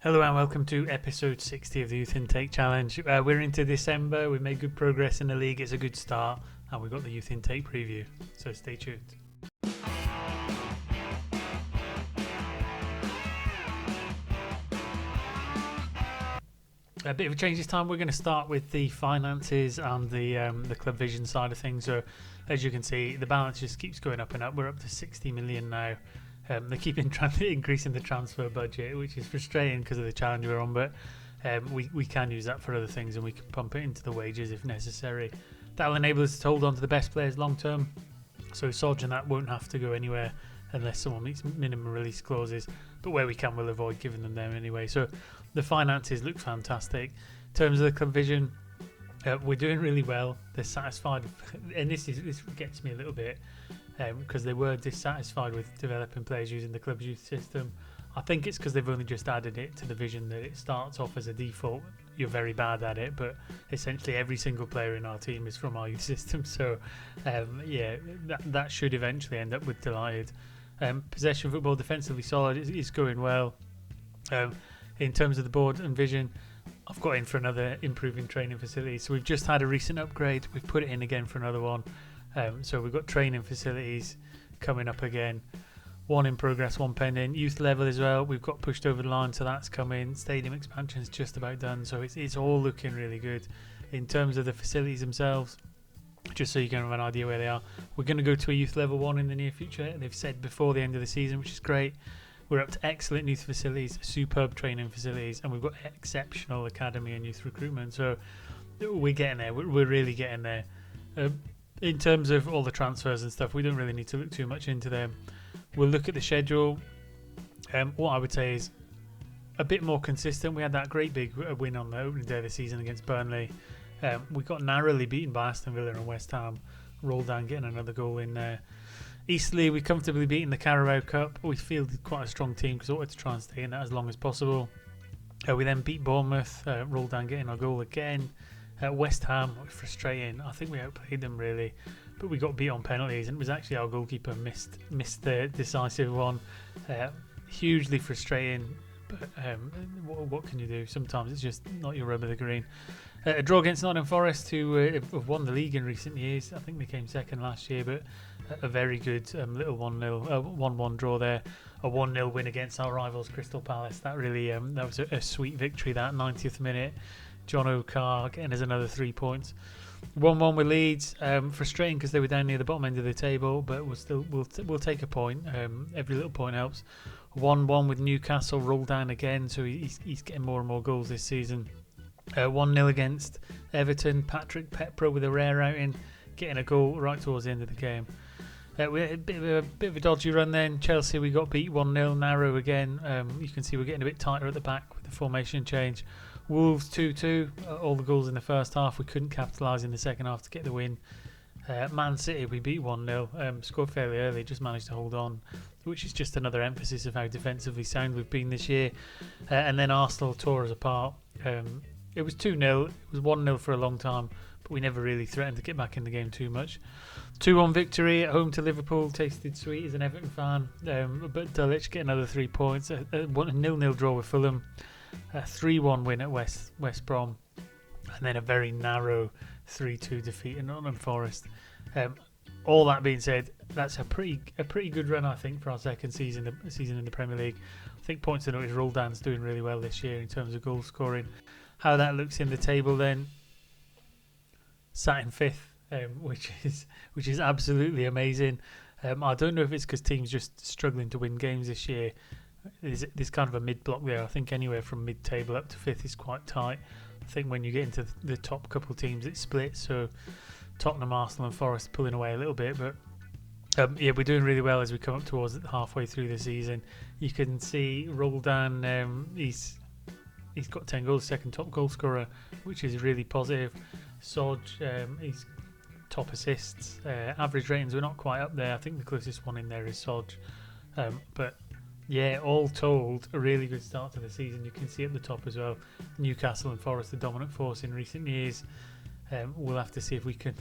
Hello and welcome to episode 60 of the Youth Intake Challenge. We're into December, we made good progress in the league, it's a good start, and we've got the Youth Intake preview, so stay tuned. A bit of a change this time. We're going to start with the finances and the club vision side of things. So as you can see, the balance just keeps going up and up. We're up to 60 million now. They keep increasing the transfer budget, which is frustrating because of the challenge we're on, but we can use that for other things and we can pump it into the wages if necessary. That will enable us to hold on to the best players long term. So Soggy and that won't have to go anywhere unless someone meets minimum release clauses, but where we can, we'll avoid giving them anyway. So the finances look fantastic. In terms of the club vision, we're doing really well. They're satisfied, and this gets me a little bit because they were dissatisfied with developing players using the club's youth system. I think it's because they've only just added it to the vision that it starts off as a default. You're very bad at it, but essentially every single player in our team is from our youth system. So that should eventually end up with delighted. Possession football, defensively solid, is going well. In terms of the board and vision, I've got in for another improving training facility. So we've just had a recent upgrade. We've put it in again for another one. So we've got training facilities coming up again. One in progress, one pending. Youth level as well. We've got pushed over the line, so that's coming. Stadium expansion is just about done. So it's all looking really good. In terms of the facilities themselves, just so you can have an idea where they are, we're going to go to a youth level 1 in the near future. They've said before the end of the season, which is great. We're up to excellent youth facilities, superb training facilities, and we've got exceptional academy and youth recruitment. So we're getting there. We're really getting there. In terms of all the transfers and stuff, we don't really need to look too much into them. We'll look at the schedule. What I would say is a bit more consistent. We had that great big win on the opening day of the season against Burnley. We got narrowly beaten by Aston Villa and West Ham. Roldan getting another goal in there. Eastleigh, we comfortably beaten the Carabao Cup. We fielded quite a strong team because we wanted to try and stay in that as long as possible. We then beat Bournemouth. Roldan getting our goal again. West Ham, frustrating. I think we outplayed them really, but we got beat on penalties, and it was actually our goalkeeper missed the decisive one. Hugely frustrating, but what can you do? Sometimes it's just not your rub of the green. A draw against Nottingham Forest, who have won the league in recent years. I think they came second last year, but a very good little 1-1 draw there. A 1-0 win against our rivals Crystal Palace. That really that was a sweet victory. That 90th minute. John O'Carr getting us another 3 points. 1-1 with Leeds. Frustrating because they were down near the bottom end of the table, but we'll take a point. Every little point helps. 1-1 with Newcastle. Rolled down again, so he's getting more and more goals this season. 1-0 against Everton. Patrick Pepra with a rare outing, getting a goal right towards the end of the game. We had a bit of a dodgy run then. Chelsea, we got beat 1-0, narrow again. You can see we're getting a bit tighter at the back with the formation change. Wolves 2-2, all the goals in the first half. We couldn't capitalise in the second half to get the win. Man City, we beat 1-0, scored fairly early, just managed to hold on, which is just another emphasis of how defensively sound we've been this year. And then Arsenal tore us apart. It was 2-0, it was 1-0 for a long time, but we never really threatened to get back in the game too much. 2-1 victory at home to Liverpool, tasted sweet as an Everton fan, but Dulwich get another 3 points. A 0-0 draw with Fulham. A 3-1 win at West Brom, and then a very narrow 3-2 defeat in Nottingham Forest. All that being said, that's a pretty good run, I think, for our second season in the Premier League. I think points to note is Roldan's doing really well this year in terms of goal scoring. How that looks in the table then, sat in 5th, which is absolutely amazing. I don't know if it's because teams just struggling to win games this year. There's kind of a mid-block there. I think anywhere from mid-table up to 5th is quite tight. I think when you get into the top couple of teams, it splits. So Tottenham, Arsenal and Forest pulling away a little bit. But we're doing really well as we come up towards halfway through the season. You can see Roldan, he's got 10 goals, second top goal scorer, which is really positive. Soggy, he's top assists. Average ratings, we're not quite up there. I think the closest one in there is Soggy. But yeah, all told, a really good start to the season. You can see at the top as well, Newcastle and Forest, the dominant force in recent years. We'll have to see if we can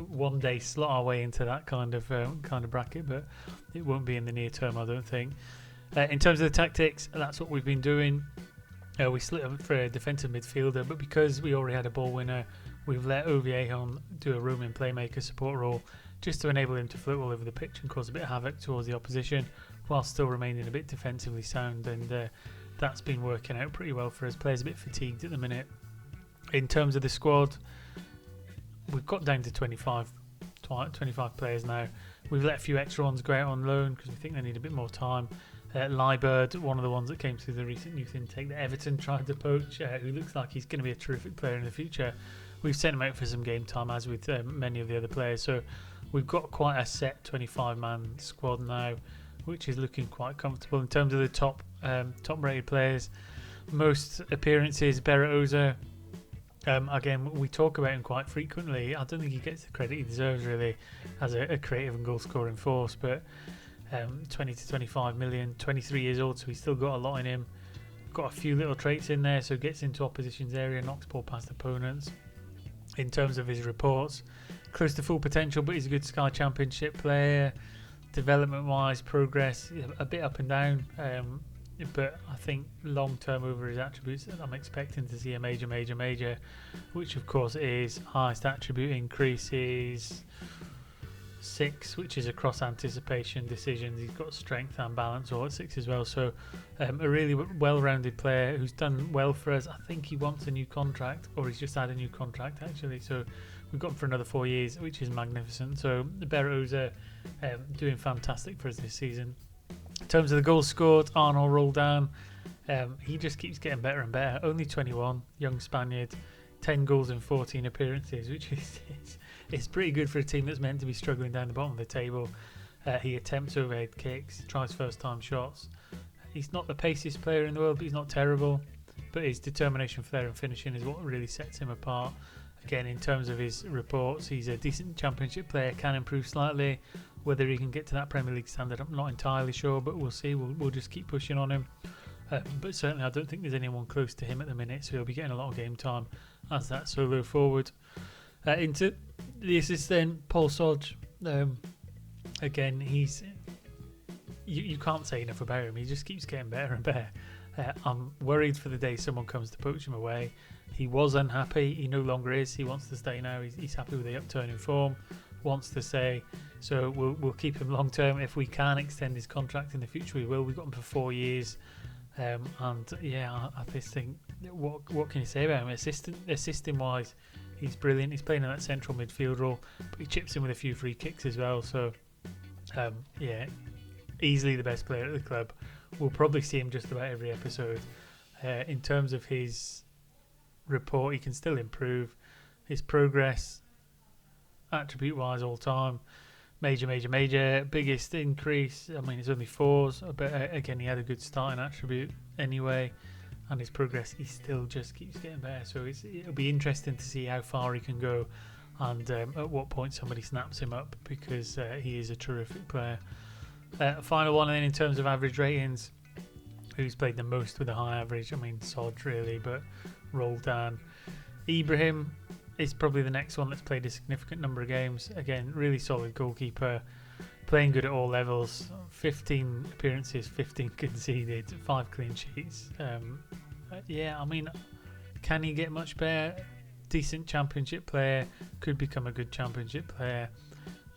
one day slot our way into that kind of bracket, but it won't be in the near term, I don't think. In terms of the tactics, that's what we've been doing. We split him for a defensive midfielder, but because we already had a ball winner, we've let Oviejon do a roaming playmaker support role just to enable him to float all over the pitch and cause a bit of havoc towards the opposition while still remaining a bit defensively sound, and that's been working out pretty well for us. Players a bit fatigued at the minute. In terms of the squad, we've got down to 25 players now. We've let a few extra ones go out on loan because we think they need a bit more time. Liebird, one of the ones that came through the recent youth intake that Everton tried to poach, who looks like he's going to be a terrific player in the future. We've sent him out for some game time, as with many of the other players. So we've got quite a set 25-man squad now, which is looking quite comfortable. In terms of the top-rated players, most appearances, Beratoza. Again, we talk about him quite frequently. I don't think he gets the credit he deserves, really, as a creative and goal-scoring force, but 20 to 25 million, 23 years old, so he's still got a lot in him. Got a few little traits in there, so gets into opposition's area, knocks ball past opponents. In terms of his reports, close to full potential, but he's a good Sky Championship player. Development-wise, progress, a bit up and down, but I think long-term over his attributes, I'm expecting to see a major, which of course is highest attribute increase is 6, which is across anticipation, decisions. He's got strength and balance all at 6 as well, so a really well-rounded player who's done well for us. I think he wants a new contract, or he's just had a new contract actually, so we've got him for another 4 years, which is magnificent. So the Beratoza doing fantastic for us this season. In terms of the goals scored, Arnold Roldan, he just keeps getting better and better. Only 21, young Spaniard, 10 goals in 14 appearances, which is it's pretty good for a team that's meant to be struggling down the bottom of the table. He attempts overhead kicks, tries first-time shots. He's not the paciest player in the world, but he's not terrible. But his determination, flair and finishing is what really sets him apart. Again, in terms of his reports, he's a decent Championship player, can improve slightly. Whether he can get to that Premier League standard, I'm not entirely sure, but we'll see. We'll just keep pushing on him. But certainly I don't think there's anyone close to him at the minute, so he'll be getting a lot of game time as that solo forward. Into the assist then, Paul Sodge. Again, he's you can't say enough about him. He just keeps getting better and better. I'm worried for the day someone comes to poach him away. He was unhappy. He no longer is. He wants to stay now. He's happy with the upturn in form. Wants to stay. So we'll keep him long term. If we can extend his contract in the future, we will. We've got him for 4 years. And yeah, I just think what can you say about him? Assisting wise, he's brilliant. He's playing in that central midfield role, but he chips in with a few free kicks as well. So yeah, easily the best player at the club. We'll probably see him just about every episode. In terms of his report, he can still improve. His progress, attribute-wise, all time, major. Biggest increase, I mean, it's only 4s, but again, he had a good starting attribute anyway, and his progress, he still just keeps getting better. So it'll be interesting to see how far he can go, and at what point somebody snaps him up, because he is a terrific player. Final one, and then in terms of average ratings, who's played the most with a high average? I mean, Sod really, but Roldan. Ibrahim is probably the next one that's played a significant number of games. Again, really solid goalkeeper, playing good at all levels. 15 appearances, 15 conceded, 5 clean sheets. Yeah, I mean, can he get much better? Decent Championship player, could become a good Championship player.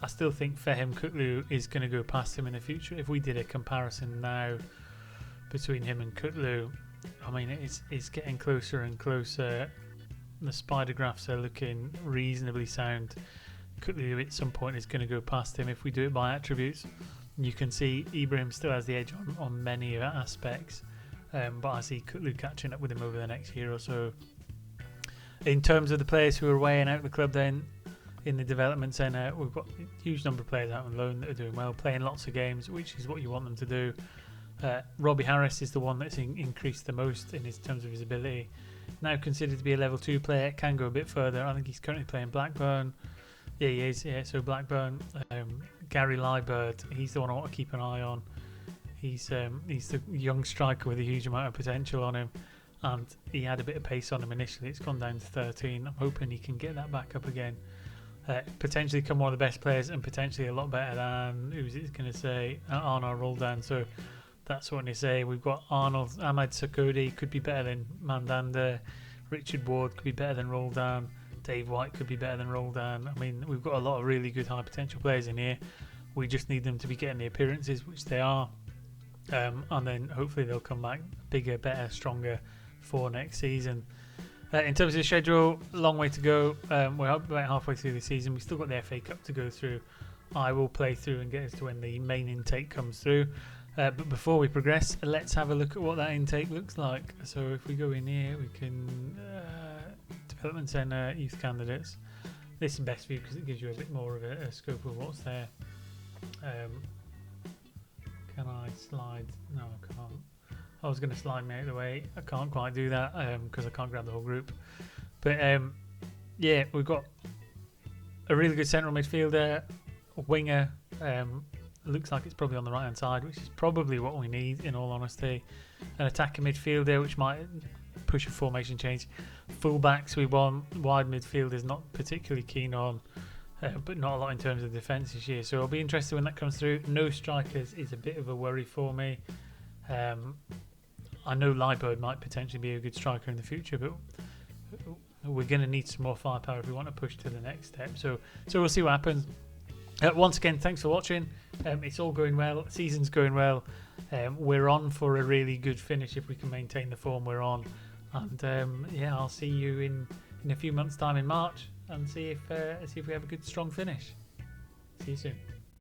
I still think Fehim Kutlu is going to go past him in the future. If we did a comparison now between him and Kutlu, I mean, it's getting closer and closer. The spider graphs are looking reasonably sound. Kutlu at some point is going to go past him if we do it by attributes. You can see Ibrahim still has the edge on many aspects, but I see Kutlu catching up with him over the next year or so. In terms of the players who are weighing out the club then, in the development centre, we've got a huge number of players out on loan that are doing well, playing lots of games, which is what you want them to do. Robbie Harris is the one that's increased the most in terms of his ability. Now considered to be a level 2 player, can go a bit further. I think he's currently playing Blackburn. Yeah, he is. Yeah, so Blackburn. Gary Liebird, he's the one I want to keep an eye on. He's the young striker with a huge amount of potential on him, and he had a bit of pace on him initially. It's gone down to 13. I'm hoping he can get that back up again. Potentially become one of the best players, and potentially a lot better than, who's it going to say, Arnold Roldan. So That's what I say. We've got Arnold, Ahmed Sakodi could be better than Mandanda. Richard Ward could be better than Roldan. Dave White could be better than Roldan. I mean, we've got a lot of really good high potential players in here. We just need them to be getting the appearances, which they are. And then hopefully they'll come back bigger, better, stronger for next season. In terms of the schedule, long way to go. We're about halfway through the season. We've still got the FA Cup to go through. I will play through and get us to when the main intake comes through. But before we progress, let's have a look at what that intake looks like. So if we go in here, we can Development Centre, Youth Candidates. This is best view because it gives you a bit more of a scope of what's there. Can I slide? No, I can't. I was going to slide me out of the way. I can't quite do that because I can't grab the whole group. But yeah, we've got a really good central midfielder, a winger. Looks like it's probably on the right hand side, which is probably what we need in all honesty. An attacking midfielder, which might push a formation change. Fullbacks we want, wide midfielders not particularly keen on, but not a lot in terms of defence this year. So I'll be interested when that comes through. No strikers is a bit of a worry for me. I know Leibold might potentially be a good striker in the future, but we're going to need some more firepower if we want to push to the next step. So we'll see what happens. Once again, thanks for watching. It's all going well. Season's going well. We're on for a really good finish if we can maintain the form we're on. And yeah, I'll see you in a few months' time in March and see if we have a good, strong finish. See you soon.